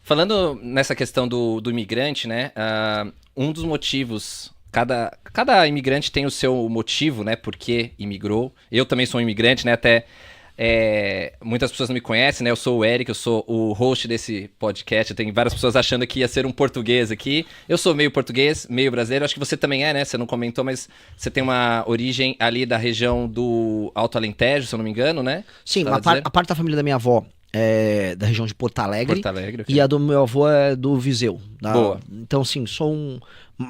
Falando nessa questão do imigrante, né? Um dos motivos. Cada imigrante tem o seu motivo, né? Por que imigrou. Eu também sou um imigrante, né? Até muitas pessoas não me conhecem, né? Eu sou o Eric, eu sou o host desse podcast. Tem várias pessoas achando que ia ser um português aqui. Eu sou meio português, meio brasileiro. Acho que você também é, né? Você não comentou, mas você tem uma origem ali da região do Alto Alentejo, se eu não me engano, né? Sim, a parte da família da minha avó é da região de Porto Alegre. Porto Alegre, ok. E a do meu avô é do Viseu. Boa. Então, sim,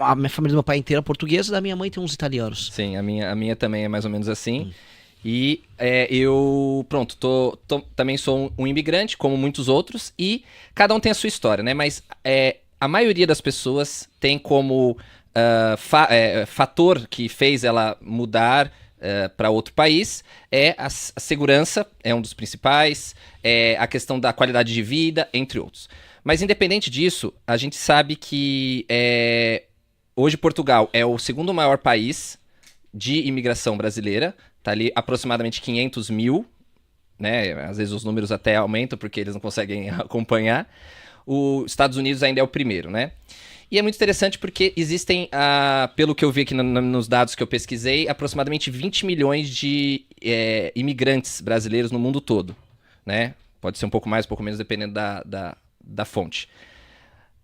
a minha família do meu pai inteira é portuguesa, da minha mãe tem uns italianos. Sim, a minha também é mais ou menos assim. E eu, pronto, também sou um imigrante, como muitos outros, e cada um tem a sua história, né? Mas a maioria das pessoas tem como fator que fez ela mudar para outro país a segurança, é um dos principais, a questão da qualidade de vida, entre outros. Mas independente disso, a gente sabe que hoje Portugal é o segundo maior país de imigração brasileira, tá ali aproximadamente 500 mil, né? Às vezes os números até aumentam porque eles não conseguem acompanhar. Os Estados Unidos ainda é o primeiro, né? E é muito interessante porque existem, pelo que eu vi aqui nos dados que eu pesquisei, aproximadamente 20 milhões de imigrantes brasileiros no mundo todo, né? Pode ser um pouco mais, um pouco menos, dependendo da fonte.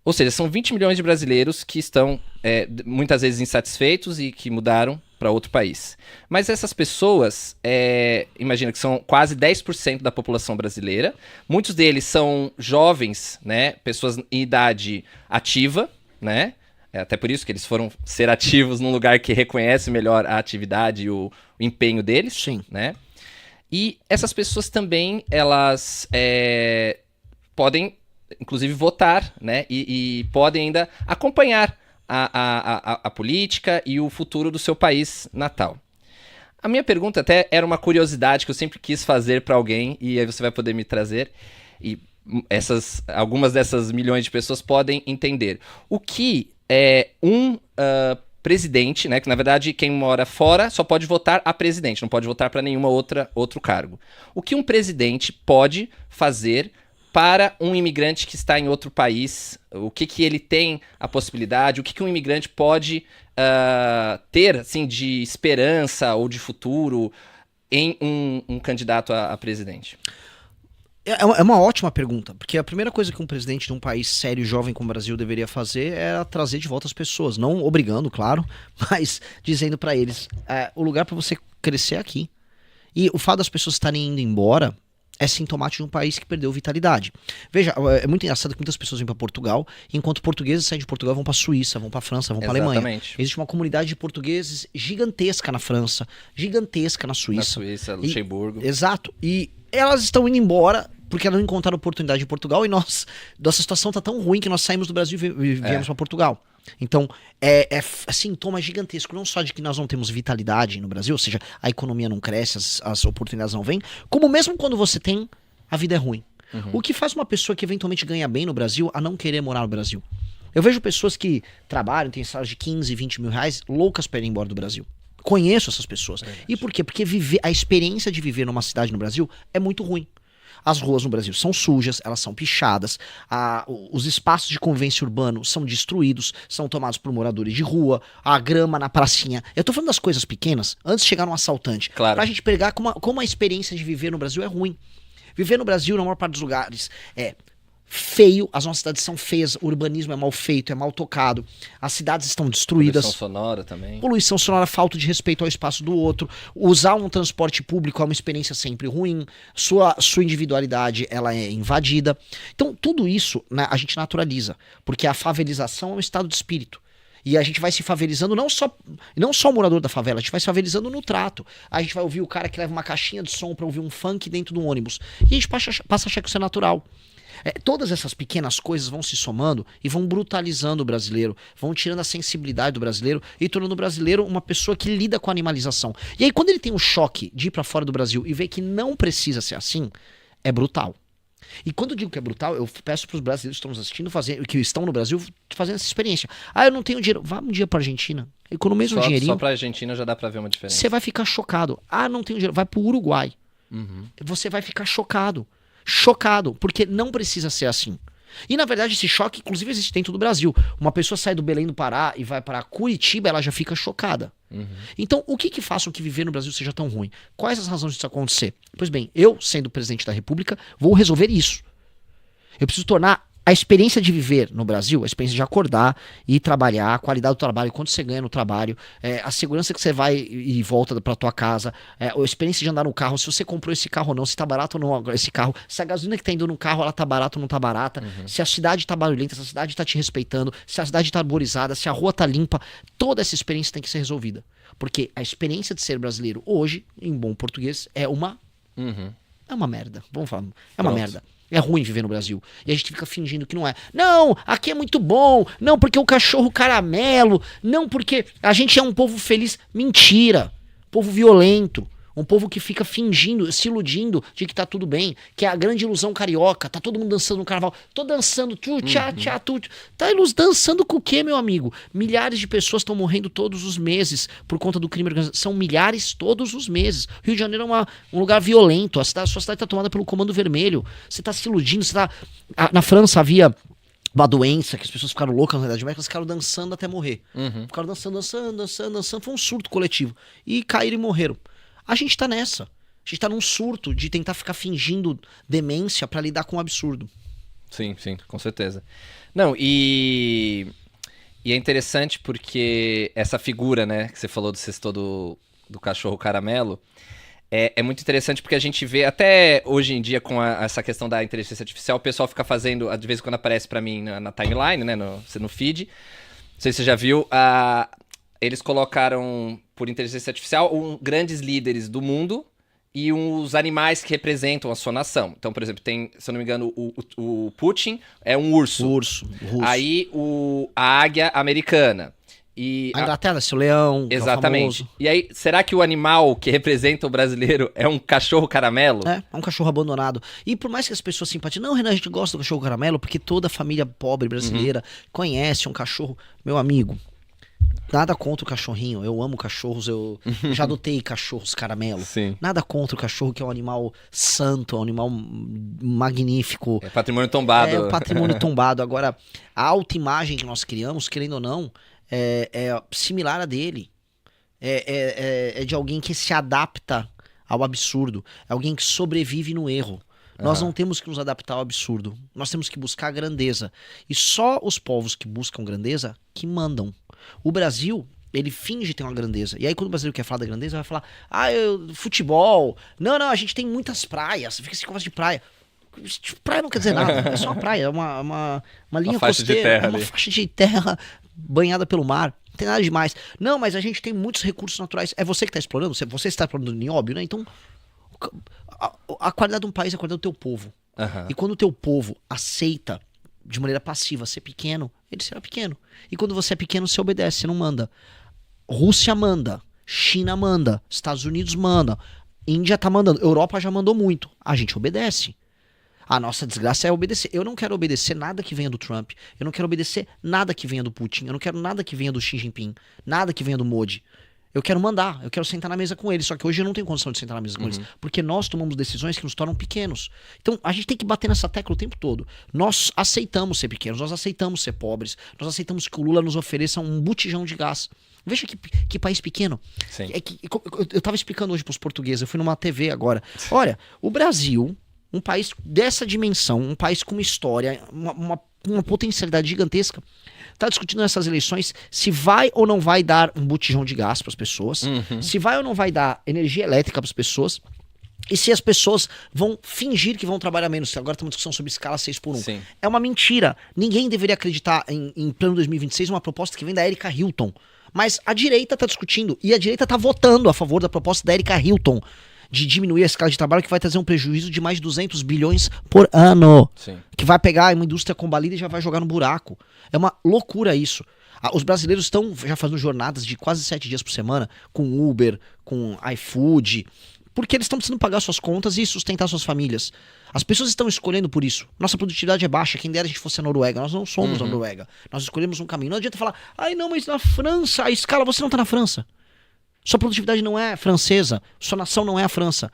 Ou seja, são 20 milhões de brasileiros que estão muitas vezes insatisfeitos e que mudaram para outro país. Mas essas pessoas, imagina que são quase 10% da população brasileira. Muitos deles são jovens, né? Pessoas em idade ativa, né? Até por isso que eles foram ser ativos num lugar que reconhece melhor a atividade e o empenho deles. Sim. Né? E essas pessoas também, elas podem, inclusive, votar, né? E podem ainda acompanhar a política e o futuro do seu país natal. A minha pergunta até era uma curiosidade que eu sempre quis fazer para alguém, e aí você vai poder me trazer, e algumas dessas milhões de pessoas podem entender. O que um presidente, né, que na verdade quem mora fora só pode votar a presidente, não pode votar para nenhuma outro cargo. O que um presidente pode fazer para um imigrante que está em outro país? O que ele tem a possibilidade? O que um imigrante pode ter assim, de esperança ou de futuro em um candidato a presidente? É uma ótima pergunta, porque a primeira coisa que um presidente de um país sério e jovem como o Brasil deveria fazer era trazer de volta as pessoas, não obrigando, claro, mas dizendo para eles, o lugar para você crescer é aqui. E o fato das pessoas estarem indo embora é sintomático de um país que perdeu vitalidade. Veja, é muito engraçado que muitas pessoas vêm para Portugal, enquanto portugueses saem de Portugal e vão para Suíça, vão para França, vão para Alemanha. Existe uma comunidade de portugueses gigantesca na França, gigantesca na Suíça. Na Suíça, Luxemburgo. Exato. E elas estão indo embora porque elas não encontraram oportunidade em Portugal e nossa situação tá tão ruim que nós saímos do Brasil e viemos para Portugal. Então, é sintoma gigantesco, não só de que nós não temos vitalidade no Brasil, ou seja, a economia não cresce, as oportunidades não vêm, como mesmo quando você tem, a vida é ruim. Uhum. O que faz uma pessoa que eventualmente ganha bem no Brasil a não querer morar no Brasil? Eu vejo pessoas que trabalham, têm salários de 15, 20 mil reais, loucas para ir embora do Brasil. Conheço essas pessoas. E por quê? Porque a experiência de viver numa cidade no Brasil é muito ruim. As ruas no Brasil são sujas, elas são pichadas, os espaços de convivência urbano são destruídos, são tomados por moradores de rua, a grama na pracinha. Eu tô falando das coisas pequenas, antes de chegar num assaltante. Claro. Pra gente pegar como a experiência de viver no Brasil é ruim. Viver no Brasil, na maior parte dos lugares, é feio, as nossas cidades são feias, o urbanismo é mal feito, é mal tocado, as cidades estão destruídas. Poluição sonora também. Poluição sonora, falta de respeito ao espaço do outro, usar um transporte público é uma experiência sempre ruim, sua individualidade ela é invadida. Então tudo isso, né, a gente naturaliza, porque a favelização é um estado de espírito. E a gente vai se favelizando, não só o morador da favela, a gente vai se favelizando no trato. A gente vai ouvir o cara que leva uma caixinha de som pra ouvir um funk dentro do ônibus. E a gente passa a achar que isso é natural. Todas essas pequenas coisas vão se somando e vão brutalizando o brasileiro, vão tirando a sensibilidade do brasileiro e tornando o brasileiro uma pessoa que lida com a animalização. E aí quando ele tem o choque de ir pra fora do Brasil e ver que não precisa ser assim, é brutal. E quando eu digo que é brutal, eu peço pros brasileiros que estão nos assistindo, que estão no Brasil, fazendo essa experiência. Eu não tenho dinheiro. Vá um dia pra Argentina, economiza um dinheirinho. Só pra Argentina já dá pra ver uma diferença. Você vai ficar chocado. Não tenho dinheiro. Vai pro Uruguai. Uhum. Você vai ficar chocado. Chocado, porque não precisa ser assim. E na verdade esse choque inclusive existe dentro do Brasil. Uma pessoa sai do Belém do Pará e vai para Curitiba, ela já fica chocada. Então o que faz com que viver no Brasil seja tão ruim? Quais as razões disso acontecer? Pois bem, eu, sendo presidente da República, vou resolver isso. Eu preciso tornar a experiência de viver no Brasil, a experiência de acordar e trabalhar, a qualidade do trabalho, quanto você ganha no trabalho, a segurança que você vai e volta pra tua casa, a experiência de andar no carro, se você comprou esse carro ou não, se tá barato ou não esse carro, se a gasolina que tá indo no carro, ela tá barata ou não tá barata, se a cidade tá barulhenta, se a cidade tá te respeitando, se a cidade tá arborizada, se a rua tá limpa, toda essa experiência tem que ser resolvida. Porque a experiência de ser brasileiro hoje, em bom português, é uma merda. Vamos falar. É uma merda. É ruim viver no Brasil. E a gente fica fingindo que não é. Não, aqui é muito bom. Não, porque o cachorro caramelo. Não, porque a gente é um povo feliz. Mentira. Povo violento. Um povo que fica fingindo, se iludindo de que tá tudo bem. Que é a grande ilusão carioca. Tá todo mundo dançando no carnaval. Tô dançando. Tá dançando com o quê, meu amigo? Milhares de pessoas estão morrendo todos os meses por conta do crime organizado. São milhares todos os meses. Rio de Janeiro é um lugar violento. A sua cidade tá tomada pelo Comando Vermelho. Você tá se iludindo. Na França havia uma doença que as pessoas ficaram loucas na Idade Média, elas ficaram dançando até morrer. Ficaram dançando. Foi um surto coletivo. E caíram e morreram. A gente tá nessa. A gente tá num surto de tentar ficar fingindo demência pra lidar com o absurdo. Sim, com certeza. Não, e é interessante porque essa figura, né, que você falou do sexto do cachorro caramelo, é muito interessante porque a gente vê, até hoje em dia, com essa questão da inteligência artificial, o pessoal fica fazendo, de vez em quando aparece pra mim na timeline, né, no feed, não sei se você já viu, eles colocaram por inteligência artificial grandes líderes do mundo e os animais que representam a sua nação. Então, por exemplo, tem, se eu não me engano, o Putin é um urso. O urso. Aí a águia americana. E a Inglaterra, seu leão. Exatamente. Que é o famoso. E aí, será que o animal que representa o brasileiro é um cachorro caramelo? É um cachorro abandonado. E por mais que as pessoas simpatizem, não, Renan, a gente gosta do cachorro caramelo porque toda família pobre brasileira conhece um cachorro. Meu amigo, nada contra o cachorrinho, eu amo cachorros, eu já adotei cachorros caramelo. Sim. Nada contra o cachorro, que é um animal santo, é um animal magnífico. É patrimônio tombado. É um patrimônio tombado. Agora, a autoimagem que nós criamos, querendo ou não, é similar a dele. É de alguém que se adapta ao absurdo, é alguém que sobrevive no erro. Nós não temos que nos adaptar ao absurdo, nós temos que buscar a grandeza. E só os povos que buscam grandeza que mandam. O Brasil, ele finge ter uma grandeza. E aí quando o brasileiro quer falar da grandeza, vai falar, futebol. Não, a gente tem muitas praias. Fica esse conversa de praia. Praia não quer dizer nada, é só uma praia, é uma linha costeira, uma faixa de terra banhada pelo mar. Não tem nada demais. Não, mas a gente tem muitos recursos naturais. É você que está explorando? Você está explorando o nióbio, né? Então, a qualidade de um país é a qualidade do teu povo. E quando o teu povo aceita de maneira passiva ser pequeno, ele será pequeno. E quando você é pequeno, você obedece, você não manda. Rússia manda, China manda, Estados Unidos manda, Índia tá mandando, Europa já mandou muito. A gente obedece. A nossa desgraça é obedecer. Eu não quero obedecer nada que venha do Trump. Eu não quero obedecer nada que venha do Putin. Eu não quero nada que venha do Xi Jinping. Nada que venha do Modi. Eu quero mandar. Eu quero sentar na mesa com eles. Só que hoje eu não tenho condição de sentar na mesa com eles. Porque nós tomamos decisões que nos tornam pequenos. Então a gente tem que bater nessa tecla o tempo todo. Nós aceitamos ser pequenos. Nós aceitamos ser pobres. Nós aceitamos que o Lula nos ofereça um botijão de gás. Veja que país pequeno. Sim. Eu tava explicando hoje pros portugueses. Eu fui numa TV agora. Olha, o Brasil... Um país dessa dimensão, um país com uma história, uma potencialidade gigantesca, está discutindo nessas eleições se vai ou não vai dar um botijão de gás para as pessoas, se vai ou não vai dar energia elétrica para as pessoas, e se as pessoas vão fingir que vão trabalhar menos. Agora tem uma discussão sobre escala 6x1. Sim. É uma mentira. Ninguém deveria acreditar em plano 2026, uma proposta que vem da Erika Hilton. Mas a direita está discutindo, e a direita está votando a favor da proposta da Erika Hilton, de diminuir a escala de trabalho, que vai trazer um prejuízo de mais de 200 bilhões por ano. Sim. Que vai pegar uma indústria combalida e já vai jogar no buraco. É uma loucura isso. Os brasileiros estão já fazendo jornadas de quase 7 dias por semana, com Uber, com iFood, porque eles estão precisando pagar suas contas e sustentar suas famílias. As pessoas estão escolhendo por isso. Nossa produtividade é baixa, quem dera a gente fosse a Noruega. Nós não somos a Noruega. Nós escolhemos um caminho. Não adianta falar, não, mas na França, a escala, você não está na França. Sua produtividade não é francesa, sua nação não é a França.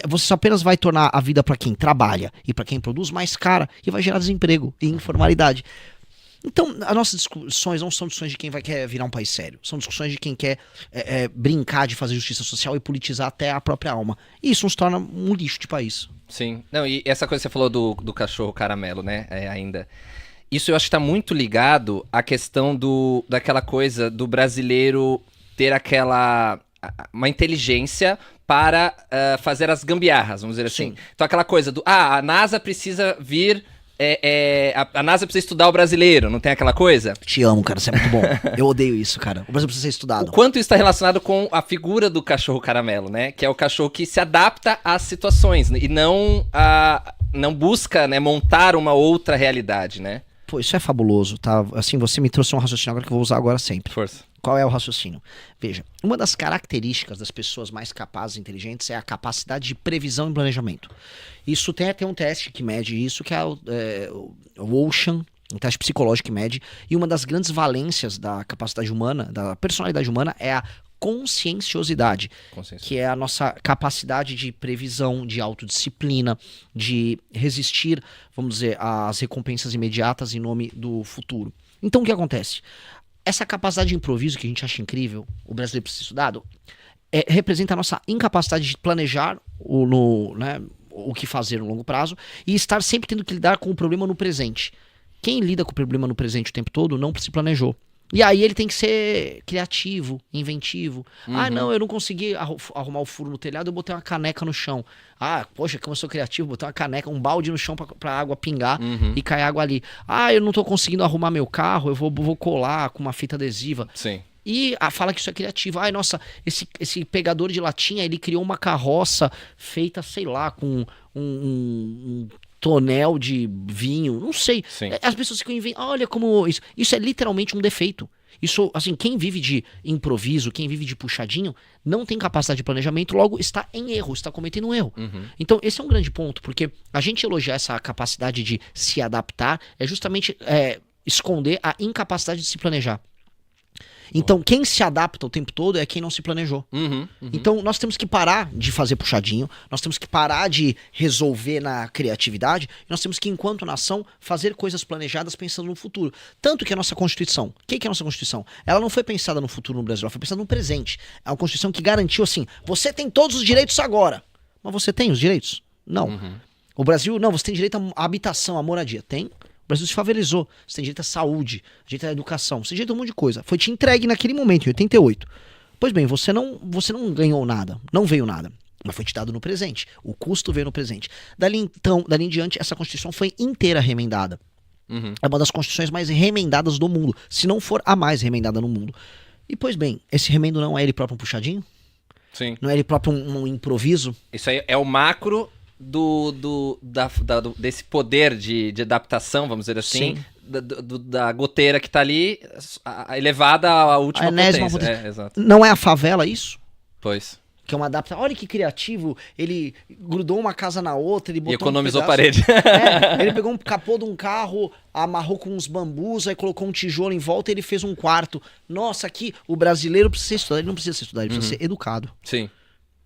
Você apenas vai tornar a vida para quem trabalha e para quem produz mais cara e vai gerar desemprego e informalidade. Então, as nossas discussões não são discussões de quem quer virar um país sério. São discussões de quem quer brincar de fazer justiça social e politizar até a própria alma. E isso nos torna um lixo de país. Sim. Não, e essa coisa que você falou do cachorro caramelo, né? Ainda. Isso eu acho que está muito ligado à questão daquela coisa do brasileiro ter uma inteligência para fazer as gambiarras, vamos dizer assim. Sim. Então aquela coisa a NASA precisa vir... a NASA precisa estudar o brasileiro, não tem aquela coisa? Te amo, cara, você é muito bom. Eu odeio isso, cara. O Brasil precisa ser estudado. O quanto isso está relacionado com a figura do cachorro caramelo, né? Que é o cachorro que se adapta às situações e não busca, né, montar uma outra realidade, né? Pô, isso é fabuloso, tá? Assim, você me trouxe um raciocínio agora que eu vou usar agora sempre. Força. Qual é o raciocínio? Veja, uma das características das pessoas mais capazes e inteligentes é a capacidade de previsão e planejamento. Isso tem até um teste que mede isso, que é o Ocean, um teste psicológico que mede, e uma das grandes valências da capacidade humana, da personalidade humana, é a conscienciosidade, que é a nossa capacidade de previsão, de autodisciplina, de resistir, vamos dizer, às recompensas imediatas em nome do futuro. Então o que acontece? Essa capacidade de improviso que a gente acha incrível, o brasileiro precisa ser estudado, representa a nossa incapacidade de planejar o que fazer no longo prazo e estar sempre tendo que lidar com o problema no presente. Quem lida com o problema no presente o tempo todo não se planejou. E aí ele tem que ser criativo, inventivo. Ah, não, eu não consegui arrumar o furo no telhado, eu botei uma caneca no chão. Ah, poxa, como eu sou criativo, botei uma caneca, um balde no chão pra água pingar e cair água ali. Ah, eu não tô conseguindo arrumar meu carro, eu vou colar com uma fita adesiva. Sim. E fala que isso é criativo. Ai, nossa, esse pegador de latinha, ele criou uma carroça feita, sei lá, com um tonel de vinho, não sei. Sim. As pessoas ficam inventando, olha como isso é literalmente um defeito. Isso, assim, quem vive de improviso, quem vive de puxadinho, não tem capacidade de planejamento, logo está em erro, está cometendo um erro. Então, esse é um grande ponto, porque a gente elogiar essa capacidade de se adaptar é justamente esconder a incapacidade de se planejar. Então, quem se adapta o tempo todo é quem não se planejou. Então, nós temos que parar de fazer puxadinho, nós temos que parar de resolver na criatividade, nós temos que, enquanto nação, fazer coisas planejadas pensando no futuro. Tanto que a nossa Constituição, o que é a nossa Constituição? Ela não foi pensada no futuro no Brasil, ela foi pensada no presente. É uma Constituição que garantiu assim, você tem todos os direitos agora. Mas você tem os direitos? Não. O Brasil, não, você tem direito à habitação, à moradia. Tem. O Brasil se favelizou. Você tem direito à saúde, direito à educação, você tem direito a um monte de coisa. Foi te entregue naquele momento, em 88. Pois bem, você não ganhou nada, não veio nada, mas foi te dado no presente. O custo veio no presente. Dali em diante, essa Constituição foi inteira remendada. É uma das Constituições mais remendadas do mundo, se não for a mais remendada no mundo. E pois bem, esse remendo não é ele próprio um puxadinho? Sim. Não é ele próprio um improviso? Isso aí é o macro desse poder de adaptação, vamos dizer assim, da goteira que tá ali, elevada à última potência. Exato. Não é a favela isso? Pois. Que é uma adaptação. Olha que criativo, ele grudou uma casa na outra, ele botou e economizou um parede. Ele pegou um capô de um carro, amarrou com uns bambus, aí colocou um tijolo em volta e ele fez um quarto. Nossa, aqui o brasileiro precisa ser estudado, ele não precisa ser estudado, ele precisa ser educado. Sim.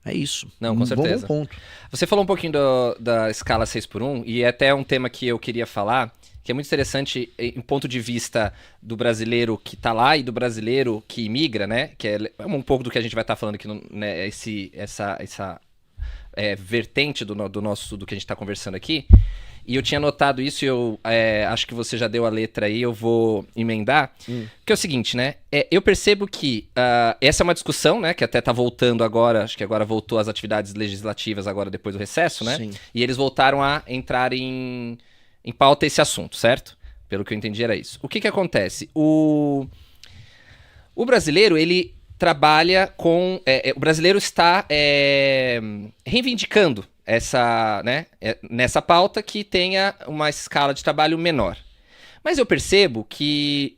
É isso. Não, com certeza. Bom ponto. Você falou um pouquinho da escala 6x1 e é até um tema que eu queria falar, que é muito interessante em ponto de vista do brasileiro que tá lá e do brasileiro que imigra, né? Que é um pouco do que a gente vai estar falando aqui, né? Essa vertente do que a gente tá conversando aqui. E eu tinha notado isso e eu acho que você já deu a letra aí, eu vou emendar. Que é o seguinte, né? Eu percebo que essa é uma discussão, né? Que até tá voltando agora, acho que agora voltou às atividades legislativas agora depois do recesso, né? Sim. E eles voltaram a entrar em pauta esse assunto, certo? Pelo que eu entendi era isso. O que acontece? O brasileiro, ele trabalha com... o brasileiro está reivindicando nessa pauta que tenha uma escala de trabalho menor. Mas eu percebo que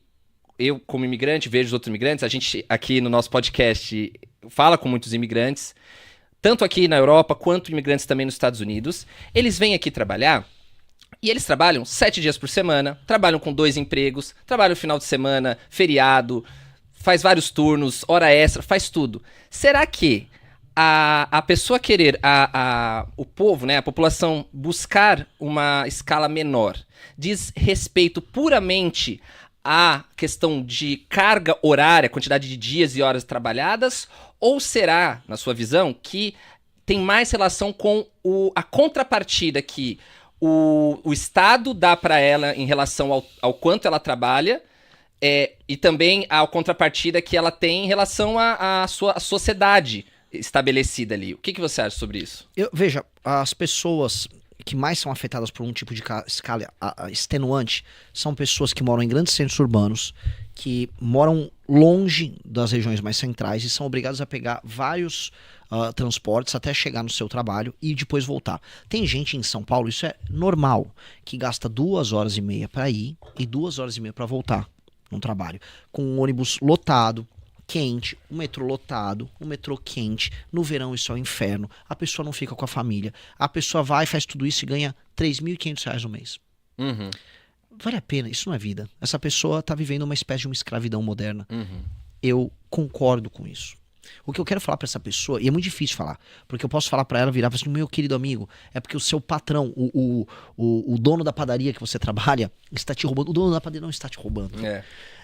eu, como imigrante, vejo os outros imigrantes, a gente aqui no nosso podcast fala com muitos imigrantes, tanto aqui na Europa quanto imigrantes também nos Estados Unidos. Eles vêm aqui trabalhar e eles trabalham 7 dias por semana, trabalham com 2 empregos, trabalham final de semana, feriado, faz vários turnos, hora extra, faz tudo. Será que a pessoa querer, o povo, né, a população buscar uma escala menor, diz respeito puramente à questão de carga horária, quantidade de dias e horas trabalhadas, ou será, na sua visão, que tem mais relação com a contrapartida que o Estado dá para ela em relação ao quanto ela trabalha, e também a contrapartida que ela tem em relação à sua sociedade estabelecida ali. O que você acha sobre isso? Veja, as pessoas que mais são afetadas por um tipo de escala extenuante são pessoas que moram em grandes centros urbanos, que moram longe das regiões mais centrais e são obrigadas a pegar vários transportes até chegar no seu trabalho e depois voltar. Tem gente em São Paulo, isso é normal, que gasta 2h30 para ir e 2h30 para voltar no trabalho, com um ônibus lotado, quente, o metrô lotado, o metrô quente, no verão isso é um inferno, a pessoa não fica com a família, a pessoa vai, faz tudo isso e ganha R$3.500 no mês. Uhum. Vale a pena, isso não é vida. Essa pessoa está vivendo uma espécie de uma escravidão moderna. Uhum. Eu concordo com isso. O que eu quero falar para essa pessoa, e é muito difícil falar, porque eu posso falar para ela, virar e falar assim, meu querido amigo, é porque o seu patrão, o dono da padaria que você trabalha, está te roubando. O dono da padaria não está te roubando.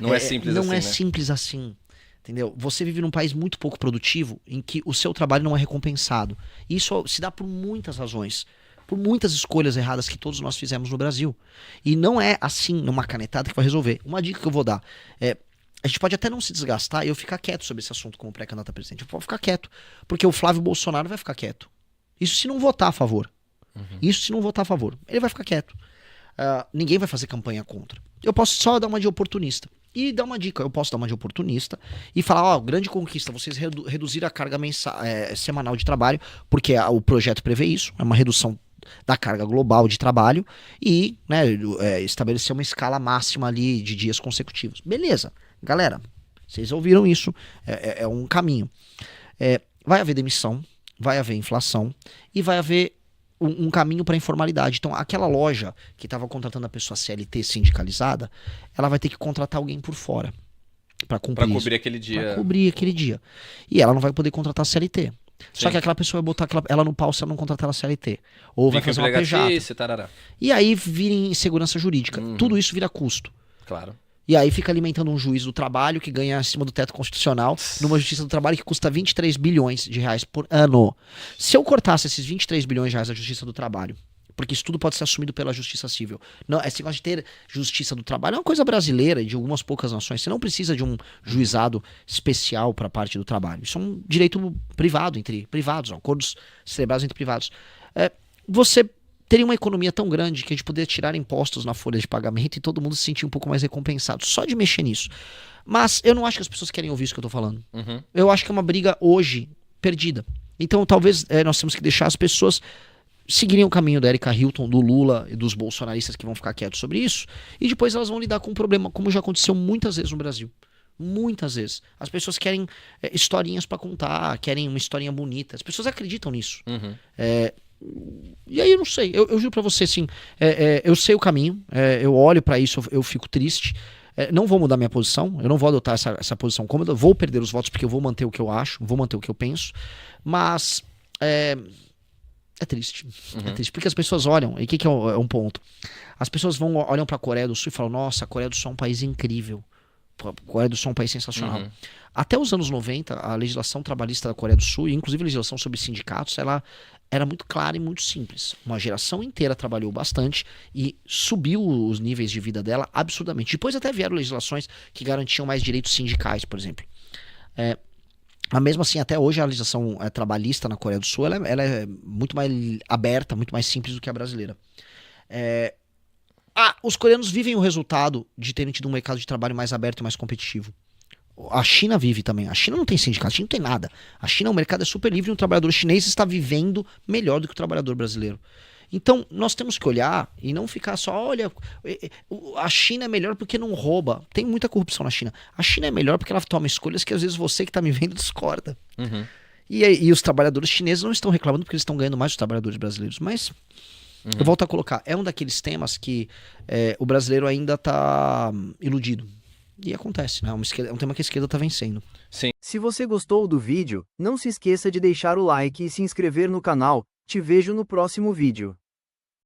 Não é simples assim, não é né? simples assim. Entendeu? Você vive num país muito pouco produtivo, em que o seu trabalho não é recompensado. E isso se dá por muitas razões, por muitas escolhas erradas que todos nós fizemos no Brasil. E não é assim, numa canetada, que vai resolver. Uma dica que eu vou dar a gente pode até não se desgastar e eu ficar quieto sobre esse assunto como pré-candidato a presidente. Eu vou ficar quieto, porque o Flávio Bolsonaro vai ficar quieto. Isso se não votar a favor. Isso se não votar a favor. Ele vai ficar quieto. Ninguém vai fazer campanha contra. Eu posso só dar uma de oportunista. E dar uma dica, eu posso dar uma de oportunista e falar, grande conquista, vocês reduziram a carga semanal de trabalho, porque o projeto prevê isso, é uma redução da carga global de trabalho e estabelecer uma escala máxima ali de dias consecutivos. Beleza, galera, vocês ouviram isso, é um caminho. Vai haver demissão, vai haver inflação e vai haver um caminho para a informalidade. Então, aquela loja que estava contratando a pessoa CLT sindicalizada, ela vai ter que contratar alguém por fora para cobrir aquele dia. Para cobrir aquele dia. E ela não vai poder contratar CLT. Sim. Só que aquela pessoa vai botar ela no pau se ela não contratar ela CLT. Ou vai fazer uma PJ. E aí vira insegurança jurídica. Tudo isso vira custo. Claro. E aí fica alimentando um juiz do trabalho que ganha acima do teto constitucional numa justiça do trabalho que custa 23 bilhões de reais por ano. Se eu cortasse esses 23 bilhões de reais da justiça do trabalho, porque isso tudo pode ser assumido pela justiça civil. Não, esse negócio de ter justiça do trabalho é uma coisa brasileira e de algumas poucas nações. Você não precisa de um juizado especial para a parte do trabalho. Isso é um direito privado, entre privados, acordos celebrados entre privados. Você teria uma economia tão grande que a gente poderia tirar impostos na folha de pagamento e todo mundo se sentir um pouco mais recompensado, só de mexer nisso. Mas eu não acho que as pessoas querem ouvir isso que eu tô falando. Eu acho que é uma briga hoje perdida. Então talvez nós temos que deixar as pessoas seguirem o caminho da Erika Hilton, do Lula e dos bolsonaristas que vão ficar quietos sobre isso, e depois elas vão lidar com o problema, como já aconteceu muitas vezes no Brasil. Muitas vezes. As pessoas querem historinhas pra contar, querem uma historinha bonita. As pessoas acreditam nisso. E aí eu não sei, eu juro pra você assim, eu sei o caminho, eu olho pra isso, eu fico triste, não vou mudar minha posição, eu não vou adotar essa posição cômoda, vou perder os votos porque eu vou manter o que eu acho, vou manter o que eu penso, mas é triste, é triste, porque as pessoas olham, e o que é um ponto? As pessoas olham pra Coreia do Sul e falam, nossa, a Coreia do Sul é um país incrível, a Coreia do Sul é um país sensacional. Até os anos 90, a legislação trabalhista da Coreia do Sul, e inclusive a legislação sobre sindicatos, ela era muito clara e muito simples. Uma geração inteira trabalhou bastante e subiu os níveis de vida dela absurdamente. Depois até vieram legislações que garantiam mais direitos sindicais, por exemplo. Mas mesmo assim, até hoje a legislação trabalhista na Coreia do Sul ela é muito mais aberta, muito mais simples do que a brasileira. Os coreanos vivem o resultado de terem tido um mercado de trabalho mais aberto e mais competitivo. A China vive também. A China não tem sindicato, a China não tem nada. A China, o mercado é super livre e o trabalhador chinês está vivendo melhor do que o trabalhador brasileiro. Então, nós temos que olhar e não ficar só, olha, a China é melhor porque não rouba. Tem muita corrupção na China. A China é melhor porque ela toma escolhas que às vezes você que está me vendo discorda. E os trabalhadores chineses não estão reclamando porque eles estão ganhando mais dos trabalhadores brasileiros. Mas, eu volto a colocar, é um daqueles temas que o brasileiro ainda está iludido. E acontece, né? É um tema que a esquerda tá vencendo. Se você gostou do vídeo, não se esqueça de deixar o like e se inscrever no canal. Te vejo no próximo vídeo.